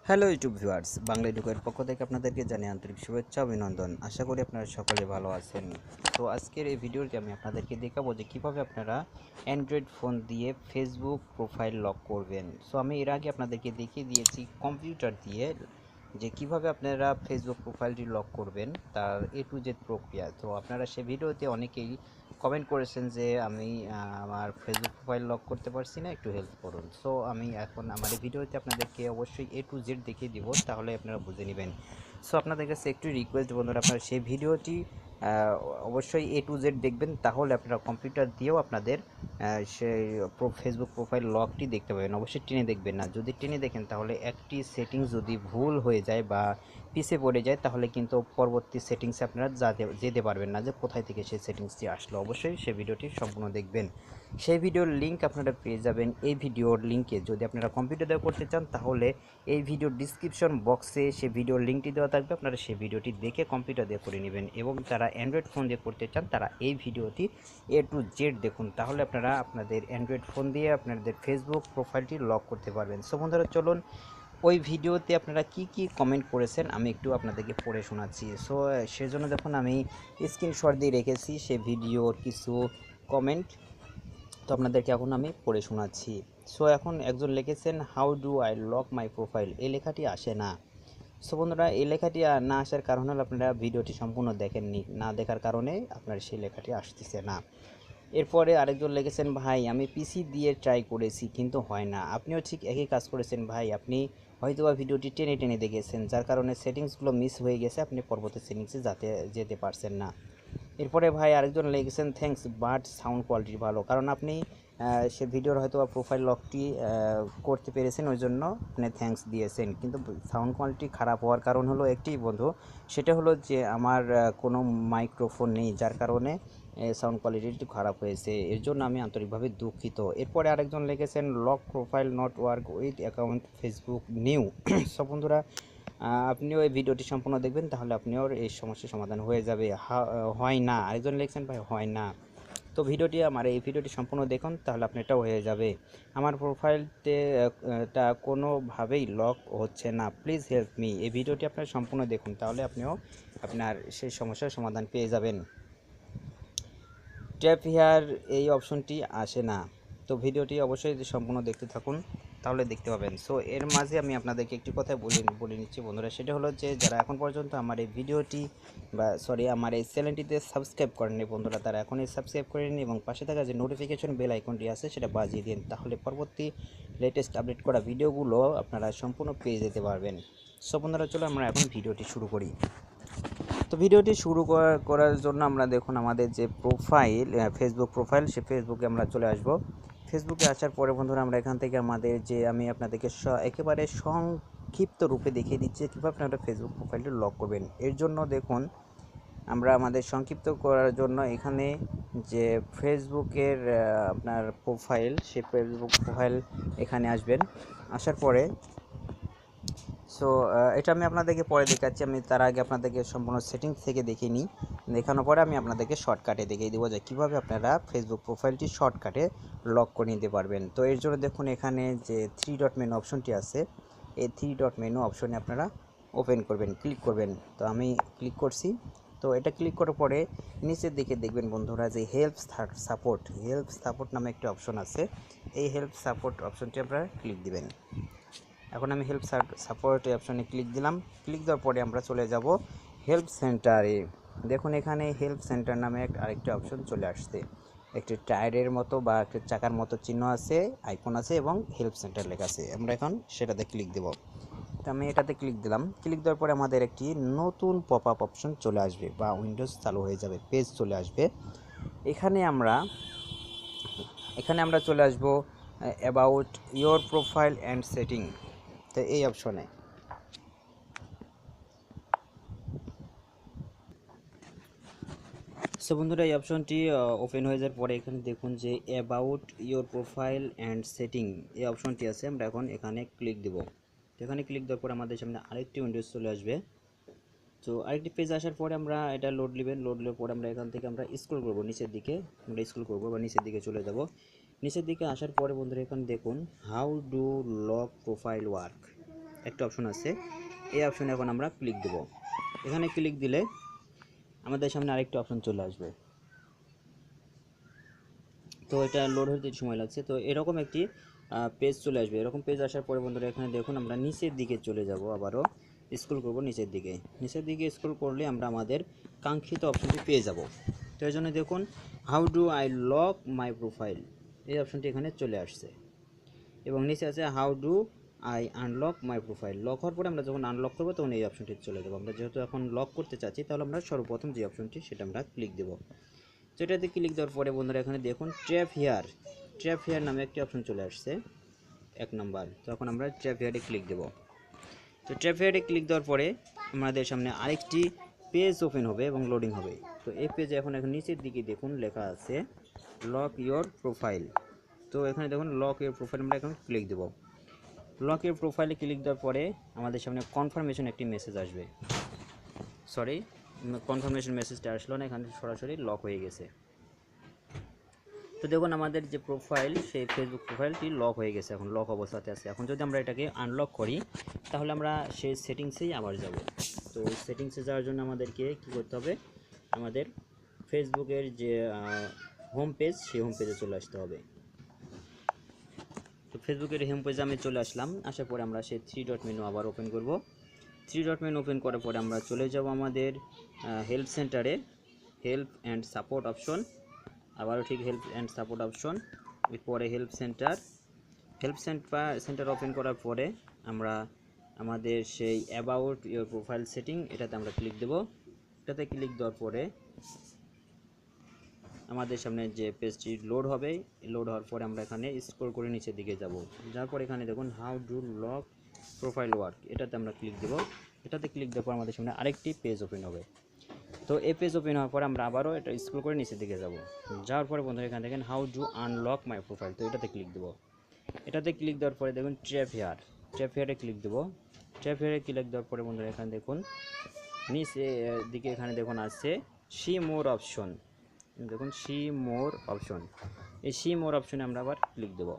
Hello YouTube viewers, Bangla এডুকের পক্ষ থেকে আপনাদেরকে জানিয়ে আন্তরিক শুভেচ্ছা অভিনন্দন। আশা করি আপনারা সকলে ভালো আছেন। তো আজকের এই ভিডিওতে আমি আপনাদেরকে দেখাবো যে কীভাবে আপনারা অ্যান্ড্রয়েড ফোন দিয়ে ফেসবুক প্রোফাইল লক করবেন। সো আমি এর আগে আপনাদেরকে দেখিয়ে দিয়েছি কম্পিউটার দিয়ে যে কিভাবে আপনারা ফেসবুক প্রোফাইলটি লক করবেন, তার এ টু জেড প্রক্রিয়া। তো আপনারা সে ভিডিওতে অনেকেই কমেন্ট করেছেন যে আমি আমার ফেসবুক প্রোফাইল লক করতে পারছি না, একটু হেল্প করুন। সো আমি এখন আমার এই ভিডিওতে আপনাদেরকে অবশ্যই এ টু জেড দেখিয়ে দিব, তাহলে আপনারা বুঝে নেবেন। সো আপনাদের কাছে একটু রিকোয়েস্ট বন্ধুরা, আপনারা সেই ভিডিওটি অবশ্যই এ টু জেড দেখবেন, তাহলে আপনারা কম্পিউটার দিয়েও আপনাদের সেই ফেসবুক প্রোফাইল লকটি দেখতে পাবেন। অবশ্যই টেনে দেখবেন না, যদি টেনে দেখেন তাহলে একটি সেটিংস যদি ভুল হয়ে যায় বা পিছিয়ে পড়ে যায়, তাহলে কিন্তু পরবর্তী সেটিংসে আপনারা যেতে পারবেন না যে কোথায় থেকে সেই সেটিংসটি আসলো। অবশ্যই সেই ভিডিওটি সম্পূর্ণ দেখবেন। সেই ভিডিওর লিঙ্ক আপনারা পেয়ে যাবেন এই ভিডিওর লিঙ্কে। যদি আপনারা কম্পিউটার দিয়ে করতে চান তাহলে এই ভিডিওর ডিসক্রিপশন বক্সে সেই ভিডিওর লিঙ্কটি দেওয়া থাকবে, আপনারা সেই ভিডিওটি দেখে কম্পিউটার দিয়ে করে নেবেন। এবং যারা অ্যান্ড্রয়েড ফোন দিয়ে করতে চান তারা এই ভিডিওটি এ টু জেড দেখুন, তাহলে আপনারা আপনাদের অ্যান্ড্রয়েড ফোন দিয়ে আপনাদের ফেসবুক প্রোফাইলটি লক করতে পারবেন। সো বন্ধুরা চলুন, ওই ভিডিওতে আপনারা কি কি কমেন্ট করেছেন আমি একটু আপনাদেরকে পড়ে শোনাচ্ছি। সো সেজন্য দেখুন আমি স্ক্রিনশট দিয়ে রেখেছি সেই ভিডিওর কিছু কমেন্ট, তো আপনাদেরকে এখন আমি পড়ে শোনাচ্ছি। সো এখন একজন লিখেছেন, how do I lock my profile, এই লেখাটি আসে না। সো বন্ধুরা, এই লেখাটি না আসার কারণ হলো আপনারা ভিডিওটি সম্পূর্ণ দেখেননি, না দেখার কারণে আপনার সেই লেখাটি আসতেছে না। এরপরে আরেকজন লিখেছেন, ভাই আমি পিসি দিয়ে ট্রাই করেছি কিন্তু হয় না। আপনিও ঠিক একই কাজ করেছেন ভাই, আপনি হয়তোবা ভিডিওটি টেনে টেনে দেখেছেন, যার কারণে সেটিংসগুলো মিস হয়ে গেছে, আপনি পরবর্তী সেটিংসে যেতে পারছেন না। এরপরে ভাই আরেকজন লিখেছেন, থ্যাঙ্কস বাট সাউন্ড কোয়ালিটি ভালো, কারণ আপনি সে ভিডিওর হয়তো প্রোফাইল লকটি করতে পেরেছেন, ওই জন্য আপনি থ্যাঙ্কস দিয়েছেন, কিন্তু সাউন্ড কোয়ালিটি খারাপ হওয়ার কারণ হলো একটি বন্ধু, সেটা হলো যে আমার কোনো মাইক্রোফোন নেই, যার কারণে সাউন্ড কোয়ালিটি একটু খারাপ হয়েছে, এর জন্য আমি আন্তরিকভাবে দুঃখিত। এরপরে আরেকজন লিখেছেন, lock profile not work with account Facebook new. সব বন্ধুরা আপনিও এই ভিডিওটি সম্পূর্ণ দেখবেন, তাহলে আপনিও এই সমস্যার সমাধান হয়ে যাবে। হয় না, আরেকজন লিখছেন ভাই হয় না। তো এই ভিডিওটি সম্পূর্ণ দেখুন, তাহলে আপনি এটাও হয়ে যাবে। আমার প্রোফাইলতে টা কোনোভাবেই লক হচ্ছে না, প্লিজ হেল্প মি। এই ভিডিওটি আপনার সম্পূর্ণ দেখুন, তাহলে আপনিও আপনার সেই সমস্যার সমাধান পেয়ে যাবেন। ট্যাপ হিয়ার এই অপশনটি আসে না, তো ভিডিওটি অবশ্যই সম্পূর্ণ দেখতে থাকুন, তাহলে দেখতে পাবেন। সো এর মাঝে আমি আপনাদেরকে একটি কথা বলে নিচ্ছি বন্ধুরা, সেটা হলো যে যারা এখন পর্যন্ত আমার এই ভিডিওটি আমার এই চ্যানেলটিতে সাবস্ক্রাইব করেননি বন্ধুরা, তারা এখনই সাবস্ক্রাইব করে নিন এবং পাশে থাকা যে নোটিফিকেশন বেল আইকনটি আছে সেটা বাজিয়ে দিন, তাহলে পরবর্তী লেটেস্ট আপডেট করা ভিডিওগুলো আপনারা সম্পূর্ণ পেয়ে যেতে পারবেন। সো বন্ধুরা চলো আমরা এখন ভিডিওটি শুরু করি। তো ভিডিওটি শুরু করার জন্য আমরা দেখুন আমাদের যে প্রোফাইল, ফেসবুক প্রোফাইল, সে ফেসবুকে আমরা চলে আসব। ফেসবুকে আসার পরে বন্ধুরা আমরা এখান থেকে আমাদের যে আমি আপনাদেরকে একেবারে সংক্ষিপ্ত রূপে দেখিয়ে দিচ্ছি কীভাবে আপনারা ফেসবুক প্রোফাইলটি লক করবেন। এর জন্য দেখুন আমরা আমাদের সংক্ষিপ্ত করার জন্য এখানে যে ফেসবুকের আপনার প্রোফাইল, সে ফেসবুক প্রোফাইল এখানে আসবেন। আসার পরে সো এটা আমি আপনাদেরকে পরে দেখাচ্ছি, আমি তার আগে আপনাদেরকে সম্পূর্ণ সেটিংস থেকে দেখিয়ে নিই। দেখানোর পরে আমি আপনাদেরকে শর্টকাটে দেখিয়ে দেবো যে কীভাবে আপনারা ফেসবুক প্রোফাইলটি শর্টকাটে লক করে নিতে পারবেন। তো এর জন্য দেখুন এখানে যে 3 ডট মেনু অপশনটি আছে, এই 3 ডট মেনু অপশনে আপনারা ওপেন করবেন, ক্লিক করবেন। তো আমি ক্লিক করছি। তো এটা ক্লিক করার পরে নিচের দিকে দেখবেন বন্ধুরা যে হেল্প সাপোর্ট নামে একটি অপশন আছে, এই হেল্প সাপোর্ট অপশনটি আপনারা ক্লিক দিবেন। এখন আমি হেল্প সাপোর্ট অপশনে ক্লিক দিলাম। ক্লিক দেওয়ার পরে আমরা চলে যাব হেল্প সেন্টারে। দেখুন এখানে হেল্প সেন্টার নামে আরেকটি অপশন চলে আসছে, একটি টায়ারের মতো বা একটি চাকার মতো চিহ্ন আছে, আইকন আছে এবং হেল্প সেন্টার লেখা আছে। আমরা এখন সেটাতে ক্লিক দেব। তো আমি এটাতে ক্লিক দিলাম। ক্লিক দেওয়ার পরে আমাদের একটি নতুন পপ আপ অপশন চলে আসবে বা উইন্ডোজ চালু হয়ে যাবে, পেজ চলে আসবে। এখানে আমরা চলে আসব about your profile and setting, তো এই অপশনে। সো বন্ধুরা এই অপশনটি ওপেন হয়ে যাওয়ার পরে এখানে দেখুন যে about your profile and setting এই অপশনটি আছে, আমরা এখন এখানে ক্লিক দেব। তো এখানে ক্লিক দেওয়ার পরে আমাদের সামনে আরেকটি উইন্ডোজ চলে আসবে। তো আরেকটি পেজ আসার পরে আমরা এটা লোড নেওয়ার পরে আমরা এখান থেকে আমরা স্ক্রল করব নিচের দিকে, আমরা স্ক্রল করব বা নিচের দিকে চলে যাব। নিচের দিকে আসার পরে বন্ধুরা এখানে দেখুন how do lock profile work, একটা অপশন আছে, এই অপশনে এখন আমরা ক্লিক দেব। এখানে ক্লিক দিলে আমাদের সামনে আরেকটা অপশন চলে আসবে। তো এটা লোড হতে সময় লাগছে। তো এরকম একটি পেজ চলে আসবে। এরকম পেজ আসার পরে বন্ধুরা এখানে দেখুন আমরা নিচের দিকে চলে যাব, আবারও স্ক্রল করব নিচের দিকে। নিচের দিকে স্ক্রল করলে আমরা আমাদের কাঙ্ক্ষিত অপশনটি পেয়ে যাব। তো এই জন্য দেখুন how do I lock my profile, এই অপশনটি এখানে চলে আসছে। এবং নিচে আছে how do I unlock my profile. Lock হওয়ার পরে আমরা যখন আনলক করবো তখন এই অপশনটি চলে যাবো। আমরা যেহেতু এখন লক করতে চাচ্ছি তাহলে আমরা সর্বপ্রথম যে অপশনটি সেটা আমরা ক্লিক দেবো। তো এটাতে ক্লিক দেওয়ার পরে বন্ধুরা এখানে দেখুন ট্র্যাপ হেয়ার নামে একটি অপশন চলে আসছে 1 নাম্বার। তো এখন আমরা ট্র্যাপ হেয়ারে ক্লিক দেব। তো ট্র্যাপ হেয়ারে ক্লিক দেওয়ার পরে আমাদের সামনে আরেকটি পেজ ওপেন হবে এবং লোডিং হবে। তো এই পেজে এখন নিচের দিকে দেখুন লেখা আছে লক ইওর প্রোফাইল। তো এখানে দেখুন লক ইওর প্রোফাইল, আমরা এখন ক্লিক দেব। লক ইওর প্রোফাইলে ক্লিক দেওয়ার পরে আমাদের সামনে কনফার্মেশন একটি মেসেজ আসবে। সরি, কনফার্মেশন মেসেজটা আসলো না, এখানে সরাসরি লক হয়ে গেছে। তো দেখুন আমাদের যে প্রোফাইল, সেই ফেসবুক প্রোফাইলটি লক হয়ে গেছে, এখন লক অবস্থাতে আছে। এখন যদি আমরা এটাকে আনলক করি তাহলে আমরা সেই সেটিংসেই আবার যাব। তো সেটিংসে যাওয়ার জন্য আমাদেরকে কী করতে হবে, আমাদের ফেসবুকের যে হোম পেজ, সেই হোম পেজে চলে আসতে হবে। তো ফেসবুকের হোম পেজে আমি চলে আসলাম। আসার পরে আমরা সেই 3 ডট মেনু আবার ওপেন করব। 3 ডট মেনু ওপেন করার পরে আমরা চলে যাব আমাদের হেল্প সেন্টারে, হেল্প অ্যান্ড সাপোর্ট অপশন। আবারও ঠিক হেল্প অ্যান্ড সাপোর্ট অপশন, এরপরে হেল্প সেন্টার ওপেন করার পরে আমরা আমাদের সেই অ্যাবাউট ইওর প্রোফাইল সেটিং, এটাতে আমরা ক্লিক দেব। এটাতে ক্লিক দেওয়ার পরে আমাদের সামনে যে পেজটি লোড হবে, লোড হওয়ার পরে আমরা এখানে স্ক্রল করে নিচের দিকে যাব। যাওয়ার পরে এখানে দেখুন how do lock profile work, এটাতে আমরা ক্লিক দেব। এটাতে ক্লিক দেওয়ার পর আমাদের সামনে আরেকটি পেজ ওপেন হবে। তো এই পেজ ওপেন হওয়ার পরে আমরা আবারও এটা স্ক্রল করে নিচের দিকে যাব। যাওয়ার পরে বন্ধুরা এখানে দেখেন how do unlock my profile, তো এটাতে ক্লিক দেবো। এটাতে ক্লিক দেওয়ার পরে দেখুন ট্র্যাপ হেয়ারে ক্লিক দেবো। ট্র্যাপ হেয়ারে ক্লিক দেওয়ার পরে বন্ধুরা এখানে দেখুন নিচে দিকে এখানে দেখুন আছে সি মোর অপশন, দেখুন সি মোর অপশন। এই সি মোর অপশনে আমরা আবার ক্লিক দেবো।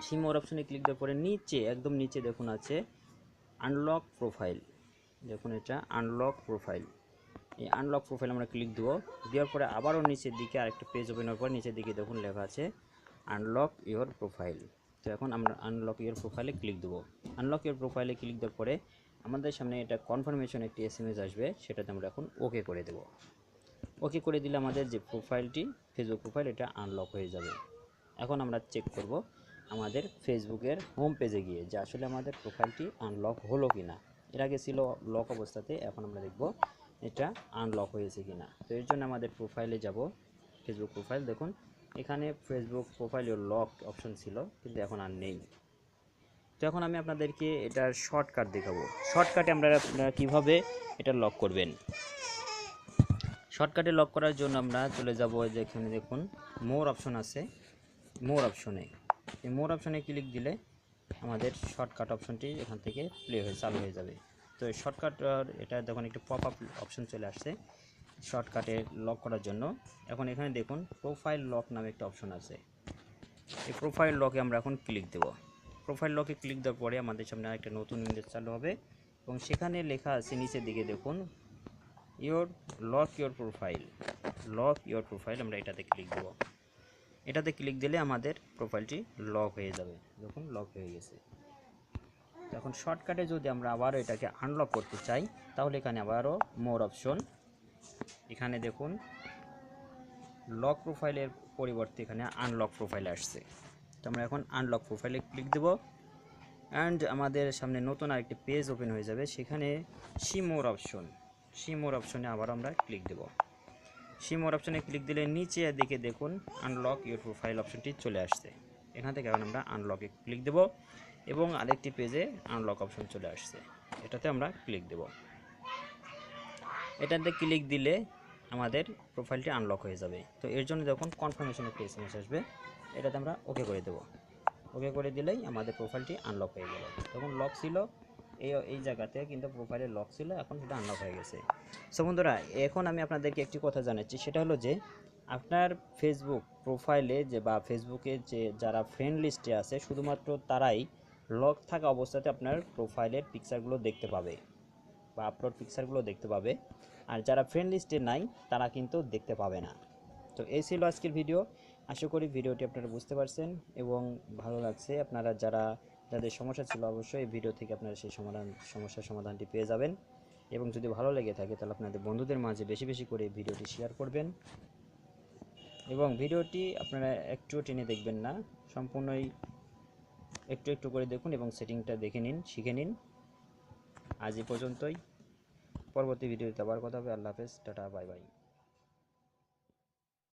সি মোর অপশনে ক্লিক দেওয়ার পরে নিচে একদম নিচে দেখুন আছে আনলক প্রোফাইল, দেখুন এটা আনলক প্রোফাইল। এই আনলক প্রোফাইল আমরা ক্লিক দেবো। দেওয়ার পরে আবারও নিচের দিকে আরেকটা পেজ ওপেন হওয়ার পর নিচের দিকে দেখুন লেখা আছে আনলক ইওর প্রোফাইল। তো এখন আমরা আনলক ইওর প্রোফাইলে ক্লিক দেবো। আনলক ইওর প্রোফাইলে ক্লিক দেওয়ার পরে আমাদের সামনে এটা কনফার্মেশন একটি এসএমএস আসবে, সেটাতে আমরা এখন ওকে করে দেবো। ওকে করে দিলে আমাদের যে প্রোফাইলটি, ফেসবুক প্রোফাইল, এটা আনলক হয়ে যাবে। এখন আমরা চেক করব আমাদের ফেসবুকের হোম পেজে গিয়ে যে আসলে আমাদের প্রোফাইলটি আনলক হলো কি না। এর আগে ছিল লক অবস্থাতে, এখন আমরা দেখব এটা আনলক হয়েছে কিনা। তো এর জন্য আমাদের প্রোফাইলে যাব, ফেসবুক প্রোফাইল। দেখুন এখানে ফেসবুক প্রোফাইলে লক অপশন ছিল কিন্তু এখন আর নেই। তো এখন আমি আপনাদেরকে এটার শর্টকাট দেখাবো। শর্টকাটে আপনারা কীভাবে এটা লক করবেন। শর্টকাটে লক করার জন্য আমরা চলে যাব যেখানে দেখুন মোর অপশন আছে, মোর অপশনে, এই মোর অপশনে ক্লিক দিলে আমাদের শর্টকাট অপশনটি এখান থেকে চালু হয়ে যাবে। তো এই শর্টকাট এটা দেখুন একটু পপ আপ অপশন চলে আসছে শর্টকাটে লক করার জন্য। এখন এখানে দেখুন প্রোফাইল লক নামে একটা অপশন আছে, এই প্রোফাইল লকে আমরা এখন ক্লিক দেব। প্রোফাইল লকে ক্লিক দেওয়ার পরে আমাদের সামনে একটা নতুন উইন্ডো চালু হবে এবং সেখানে লেখা আছে নিচের দিকে দেখুন লক ইওর প্রোফাইল, আমরা এটাতে ক্লিক দেব। এটাতে ক্লিক দিলে আমাদের প্রোফাইলটি লক হয়ে যাবে। দেখুন লক হয়ে গেছে। এখন শর্টকাটে যদি আমরা আবারও এটাকে আনলক করতে চাই তাহলে এখানে আবারও মোর অপশন, এখানে দেখুন লক প্রোফাইলের পরিবর্তে এখানে আনলক প্রোফাইল আসছে। তো আমরা এখন আনলক প্রোফাইলে ক্লিক দেব অ্যান্ড আমাদের সামনে নতুন আরেকটি পেজ ওপেন হয়ে যাবে। সেখানে সি মোর অপশনে আবার আমরা ক্লিক দেব। সি মোর অপশনে ক্লিক দিলে নিচে দিকে দেখুন আনলক ইওর প্রোফাইল অপশনটি চলে আসছে। এখান থেকে এখন আমরা আনলকে ক্লিক দেব এবং আরেকটি পেজে আনলক অপশন চলে আসছে, এটাতে আমরা ক্লিক দেব। এটাতে ক্লিক দিলে আমাদের প্রোফাইলটি আনলক হয়ে যাবে। তো এর জন্য যখন কনফার্মেশন একটা এসএমএস আসবে, এটাতে আমরা ওকে করে দেব। ওকে করে দিলেই আমাদের প্রোফাইলটি আনলক হয়ে গেল। তখন লক ছিল এই জায়গাতে, কিন্তু প্রোফাইলে লক ছিল, এখন সেটা আনলক হয়ে গেছে। সো বন্ধুরা, এখন আমি আপনাদেরকে একটি কথা জানাচ্ছি, সেটা হলো যে আপনার ফেসবুক প্রোফাইলে যে বা ফেসবুকে যে যারা ফ্রেন্ড লিস্টে আছে শুধুমাত্র তারাই লক থাকা অবস্থাতে আপনার প্রোফাইলের পিকচারগুলো দেখতে পাবে বা আপলোড পিকচারগুলো দেখতে পাবে, আর যারা ফ্রেন্ড লিস্টে নাই তারা কিন্তু দেখতে পাবে না। তো এই ছিল আজকের ভিডিও। আশা করি ভিডিওটি আপনারা বুঝতে পারছেন এবং ভালো লাগছে। আপনারা যাদের সমস্যা ছিল অবশ্যই এই ভিডিও থেকে আপনারা সেই সমস্যার সমাধানটি পেয়ে যাবেন। এবং যদি ভালো লেগে থাকে তাহলে আপনাদের বন্ধুদের মাঝে বেশি বেশি করে ভিডিওটি শেয়ার করবেন এবং ভিডিওটি আপনারা একটুও টেনে দেখবেন না, সম্পূর্ণই একটু একটু করে দেখুন এবং সেটিংটা দেখে নিন, শিখে নিন। আজ এই পর্যন্তই, পরবর্তী ভিডিওতে আবার কথা হবে। আল্লাহ হাফেজ, টাটা, বাই বাই।